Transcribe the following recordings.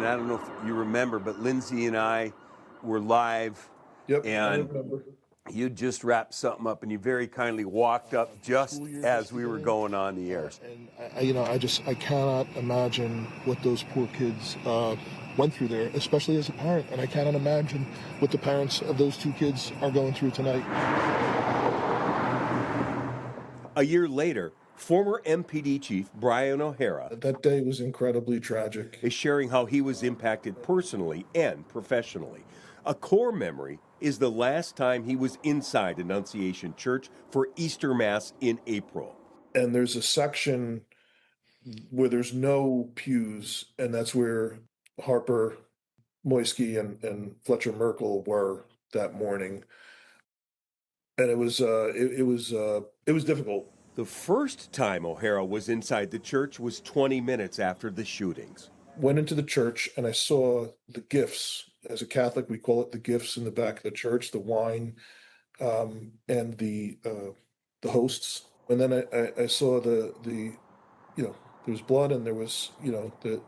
and I don't know if you remember, but Lindsay and I were live. Yep, and I remember. You just wrapped something up, and you very kindly walked up just as we were going on the air. And I cannot imagine what those poor kids went through there, especially as a parent. And I cannot imagine what the parents of those two kids are going through tonight. A year later, former MPD Chief Brian O'Hara That day was incredibly tragic. is sharing how he was impacted personally and professionally. A core memory is the last time he was inside Annunciation Church for Easter Mass in April. And there's a section where there's no pews, and that's where Harper Moisky and Fletcher Merkel were that morning. And it was difficult. The first time O'Hara was inside the church was 20 minutes after the shootings. Went into the church and I saw the gifts. As a Catholic, we call it the gifts in the back of the church, the wine and the hosts. And then I saw the there was blood and there was the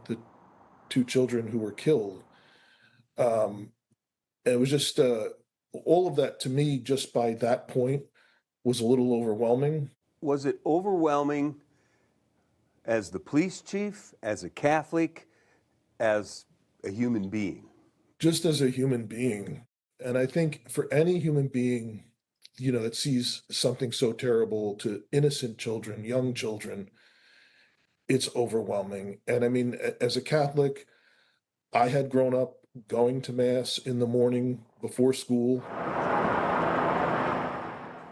two children who were killed. And it was just all of that to me, just by that point, was a little overwhelming. Was it overwhelming as the police chief, as a Catholic, as a human being? Just as a human being. And I think for any human being, that sees something so terrible to innocent children, young children, it's overwhelming. And I mean, as a Catholic, I had grown up going to Mass in the morning before school.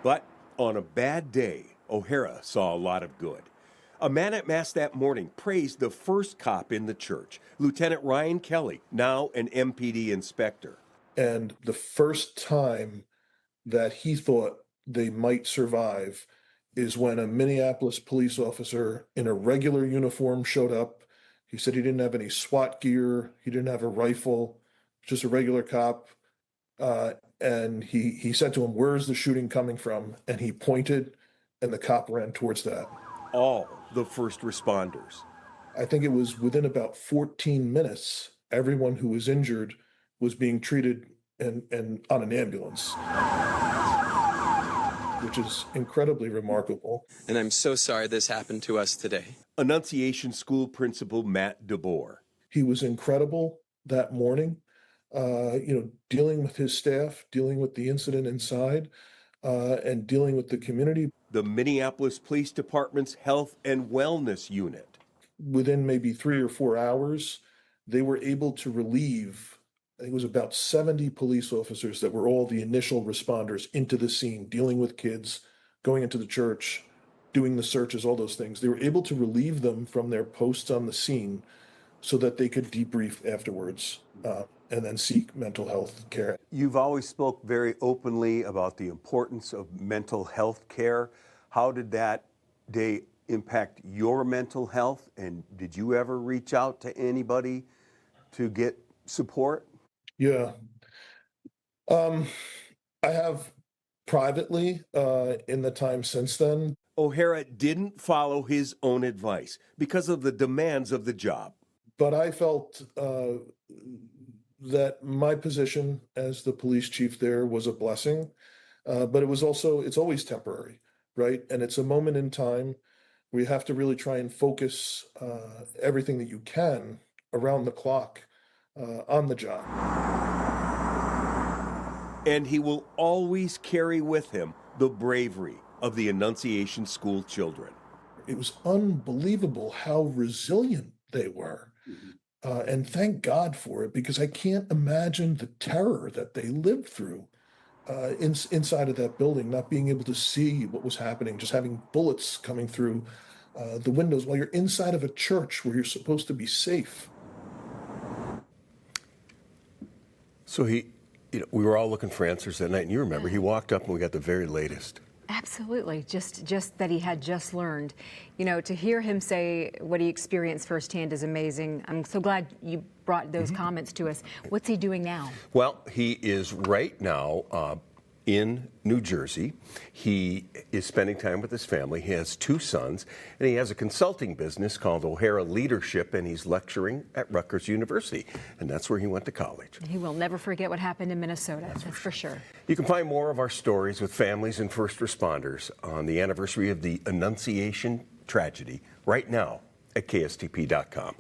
But on a bad day, O'Hara saw a lot of good. A man at Mass that morning praised the first cop in the church, Lieutenant Ryan Kelly, now an MPD inspector. And the first time that he thought they might survive is when a Minneapolis police officer in a regular uniform showed up. He said he didn't have any SWAT gear, he didn't have a rifle, just a regular cop. And he said to him, "Where's the shooting coming from?" And he pointed, and the cop ran towards that. All the first responders. I think it was within about 14 minutes, everyone who was injured was being treated and on an ambulance, which is incredibly remarkable. And I'm so sorry this happened to us today. Annunciation School Principal Matt DeBoer. He was incredible that morning, dealing with his staff, dealing with the incident inside, and dealing with the community. The Minneapolis Police Department's Health and Wellness Unit. Within maybe 3 or 4 hours, they were able to relieve, I think it was about 70 police officers that were all the initial responders into the scene, dealing with kids, going into the church, doing the searches, all those things. They were able to relieve them from their posts on the scene so that they could debrief afterwards and then seek mental health care. You've always spoke very openly about the importance of mental health care. How did that day impact your mental health? And did you ever reach out to anybody to get support? Yeah. I have privately in the time since then. O'Hara didn't follow his own advice because of the demands of the job. But I felt that my position as the police chief there was a blessing, but it's always temporary, right? And it's a moment in time where you have to really try and focus everything that you can around the clock on the job. And he will always carry with him the bravery of the Annunciation School children. It was unbelievable how resilient they were. And thank God for it, because I can't imagine the terror that they lived through inside of that building, not being able to see what was happening, just having bullets coming through the windows while you're inside of a church where you're supposed to be safe. So we were all looking for answers that night, and you remember, he walked up and we got the very latest. Absolutely. Just that he had just learned. To hear him say what he experienced firsthand is amazing. I'm so glad you brought those comments to us. What's he doing now? Well, he is right now in New Jersey. He is spending time with his family. He has 2 sons, and he has a consulting business called O'Hara Leadership, and he's lecturing at Rutgers University, and that's where he went to college. He will never forget what happened in Minnesota, that's for sure. You can find more of our stories with families and first responders on the anniversary of the Annunciation tragedy right now at KSTP.com.